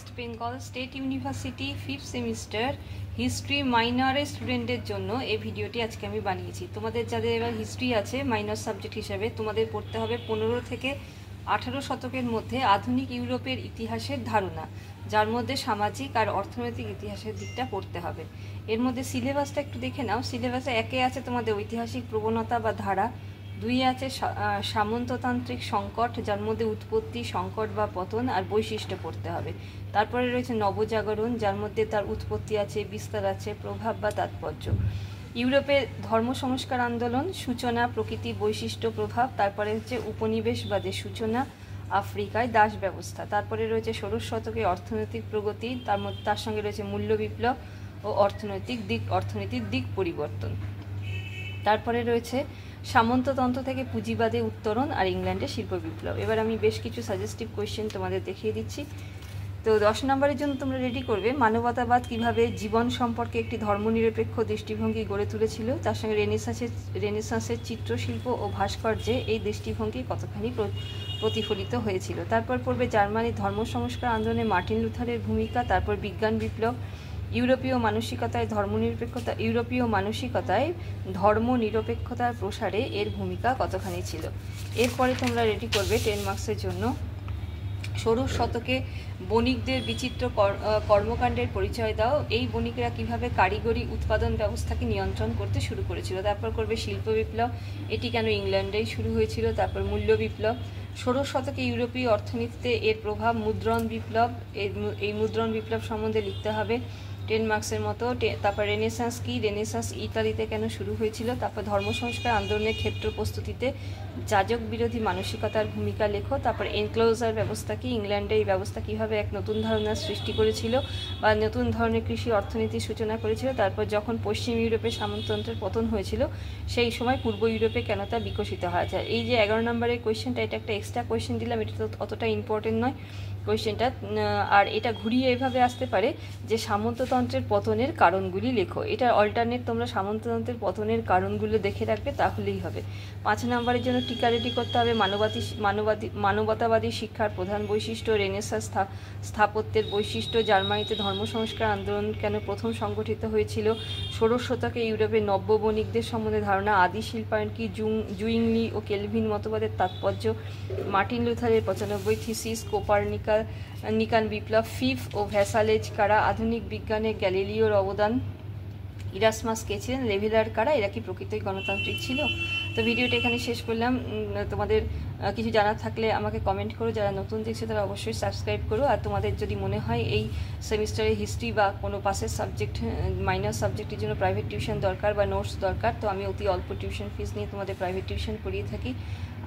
West Bengal state university 5th semester history মাইনরের স্টুডেন্টদের জন্য এই ভিডিওটি আজকে আমি বানিয়েছি। তোমাদের যাদের এবার হিস্ট্রি আছে মাইনর সাবজেক্ট হিসেবে, তোমাদের পড়তে হবে 15 থেকে 18 শতকের মধ্যে আধুনিক ইউরোপের ইতিহাসের ধারণা, যার মধ্যে সামাজিক আর অর্থনৈতিক ইতিহাসের দিকটা পড়তে হবে। এর মধ্যে সিলেবাসটা একটু দেখে নাও। সিলেবাসে একে আছে তোমাদের ঐতিহাসিক প্রবণতা বা ধারা, 2 আছে সামন্ততান্ত্রিক সংকট, যার মধ্যে উৎপত্তি, সংকট বা পতন আর বৈশিষ্ট্য পড়তে হবে। তারপরে রয়েছে নবজাগরণ, যার মধ্যে তার উৎপত্তি আছে, বিস্তার আছে, প্রভাব বা তাৎপর্য। ইউরোপে ধর্ম সংস্কার আন্দোলন, সূচনা, প্রকৃতি, বৈশিষ্ট্য, প্রভাব। তারপরে হচ্ছে উপনিবেশবাদের সূচনা, আফ্রিকায় দাস ব্যবস্থা। তারপরে রয়েছে 16 শতকে অর্থনৈতিক প্রগতি, তার সঙ্গে রয়েছে মূল্য বিপ্লব ও অর্থনৈতিক দিক পরিবর্তন। তারপরে রয়েছে সামন্ততন্ত্র থেকে পুঁজিবাদে উত্তরণ আর ইংল্যান্ডের শিল্প বিপ্লব। এবার আমি বেশ কিছু সাজেস্টিভ কোয়েশ্চেন তোমাদের দেখিয়ে দিচ্ছি। তো 10 নম্বরের জন্য তোমরা রেডি করবে মানবতাবাদ কিভাবে জীবন সম্পর্কে একটি ধর্মনিরপেক্ষ দৃষ্টিভঙ্গি গড়ে তুলেছিল, তার সঙ্গে রেনেসাঁসের চিত্রশিল্প ও ভাস্কর্যে এই দৃষ্টিভঙ্গি কতখানি প্রতিফলিত হয়েছিল। তারপর পড়বে জার্মানির ধর্ম সংস্কার আন্দোলনে মার্টিন লুথারের ভূমিকা। তারপর বিজ্ঞান বিপ্লব, ইউরোপীয় মানসিকতায় ধর্মনিরপেক্ষতার প্রসারে এর ভূমিকা কতখানি ছিল। এরপরে তোমরা রেডি করবে 10 মার্কসের জন্য 16 শতকে বণিকদের বিচিত্র কর্মকাণ্ডের পরিচয় দাও। এই বণিকরা কিভাবে কারিগরি উৎপাদন ব্যবস্থাকে নিয়ন্ত্রণ করতে শুরু করেছিল। তারপর করবে শিল্প বিপ্লব, এটি কেন ইংল্যান্ডেই শুরু হয়েছিল। তারপর মূল্য বিপ্লব, 16 শতকে ইউরোপীয় অর্থনীতিতে এর প্রভাব। মুদ্রণ বিপ্লব, এই মুদ্রণ বিপ্লব সম্বন্ধে লিখতে হবে 10 মার্কসের মতো। তারপর রেনেসাঁস কি, রেনেসাঁস ইতালিতে কেন শুরু হয়েছিল। তারপর ধর্ম সংস্কার আন্দোলনের ক্ষেত্র প্রস্তুতিতে যাজক বিরোধী মানসিকতার ভূমিকা লেখো। তারপর এনক্লোজার ব্যবস্থা কি, ইংল্যান্ডে এই ব্যবস্থা কীভাবে এক নতুন ধারণার সৃষ্টি করেছিল বা নতুন ধরনের কৃষি অর্থনীতির সূচনা করেছিল। তারপর যখন পশ্চিম ইউরোপে সামন্ততন্ত্রের পতন হয়েছিল সেই সময় পূর্ব ইউরোপে কেন তা বিকশিত হয়েছে। এই যে 11 নম্বরের কোয়েশ্চেনটা, এটা একটা এক্সট্রা কোয়েশ্চেন দিলাম, এটা তো অতটা ইম্পর্টেন্ট নয় কোয়েশ্চেনটা। আর এটা ঘুরিয়ে এভাবে আসতে পারে যে সামন্ততন্ত্রের পতনের কারণগুলি লেখো। এটা অল্টারনেট তোমরা সামন্ততন্ত্রের পতনের কারণগুলো দেখে রাখবে, তাহলেই হবে। 5 নম্বরের জন্য টিকা রেডি করতে হবে মানবতাবাদী শিক্ষার প্রধান বৈশিষ্ট্য, রেনেসাঁস স্থাপত্যের বৈশিষ্ট্য, জার্মানিতে ধর্ম সংস্কার আন্দোলন কেন প্রথম সংগঠিত হয়েছিল, 16 শতকে ইউরোপের নব্য বণিকদের সম্বন্ধে ধারণা, আদি শিল্পায়ন কি, জুইংলি ও কেলভিন মতবাদের তাৎপর্য, মার্টিন লুথারের 95 থিসিস, কোপার্নিকান বিপ্লব, ফিফ ও ভ্যাসালেজ কারা, আধুনিক বিজ্ঞানে গ্যালিলিওর অবদান, ইরাসমাস কে ছিলেন, লেভিলার কারা, এরা কি প্রকৃতই গণতান্ত্রিক ছিল। তো ভিডিওটা এখানে শেষ করলাম। তোমাদের কিছু জানার থাকলে আমাকে কমেন্ট করো, যারা নতুন দেখছে তারা অবশ্যই সাবস্ক্রাইব করো। আর তোমাদের যদি মনে হয় এই সেমিস্টারে হিস্ট্রি বা কোনো পাসের সাবজেক্ট মাইনর সাবজেক্টের জন্য প্রাইভেট টিউশন দরকার বা নোটস দরকার, তো আমি অতি অল্প টিউশন ফিস নিয়ে তোমাদের প্রাইভেট টিউশন পড়িয়ে থাকি।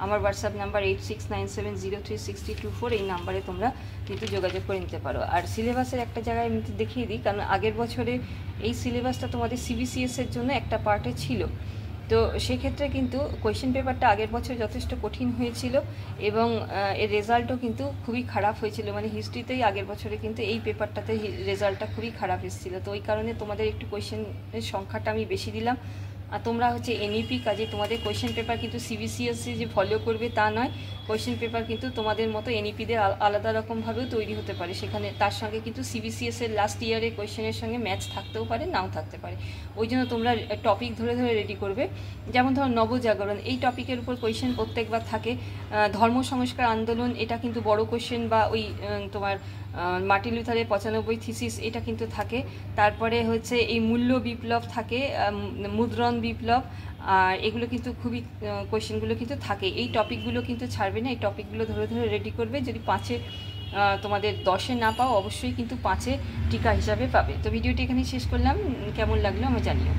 আমার হোয়াটসঅ্যাপ নাম্বার 8697036024, এই নাম্বারে তোমরা কিন্তু যোগাযোগ করে নিতে পারো। আর সিলেবাসের একটা জায়গায় আমি দেখিয়ে দিই, কারণ আগের বছরে এই সিলেবাসটা তোমাদের সিবিসিএসের জন্য একটা পার্টে ছিল। তো সেক্ষেত্রে কিন্তু কোয়েশ্চেন পেপারটা আগের বছর যথেষ্ট কঠিন হয়েছিল এবং এর রেজাল্টও কিন্তু খুবই খারাপ হয়েছিল। মানে হিস্ট্রিতেই আগের বছরে কিন্তু এই পেপারটাতে রেজাল্টটা খুবই খারাপ এসেছিলো। তো ওই কারণে তোমাদের একটু কোয়েশ্চেনের সংখ্যাটা আমি বেশি দিলাম। আর তোমরা হচ্ছে এনইপি, কাজে তোমাদের কোয়েশ্চেন পেপার কিন্তু সিবিসিএসসি যে ফলো করবে তা নয়। কোয়েশ্চেন পেপার কিন্তু তোমাদের মতো এনইপিদের আলাদা রকমভাবেও তৈরি হতে পারে। সেখানে তার সঙ্গে কিন্তু সিবিসিএসের লাস্ট ইয়ারের কোয়েশ্চেনের সঙ্গে ম্যাচ থাকতেও পারে, নাও থাকতে পারে। ওই জন্য তোমরা টপিক ধরে ধরে রেডি করবে। যেমন ধরো নবজাগরণ, এই টপিকের উপর কোয়েশ্চেন প্রত্যেকবার থাকে। ধর্ম সংস্কার আন্দোলন, এটা কিন্তু বড় কোয়েশ্চেন, বা ওই তোমার মার্টিন লুথারের 95 থিসিস, এটা কিন্তু থাকে। তারপরে হচ্ছে এই মূল্য বিপ্লব থাকে, মুদ্রণ বিপ্লব, আর এগুলো কিন্তু খুবই কোয়েশ্চেনগুলো কিন্তু থাকে। এই টপিকগুলো কিন্তু ছাড়বে না, এই টপিকগুলো ধরে ধরে রেডি করবে। যদি 5-এ তোমাদের 10-এ না পাও, অবশ্যই কিন্তু 5-এ টিকা হিসাবে পাবে। তো ভিডিওটি এখানে শেষ করলাম, কেমন লাগলো আমার জানিও।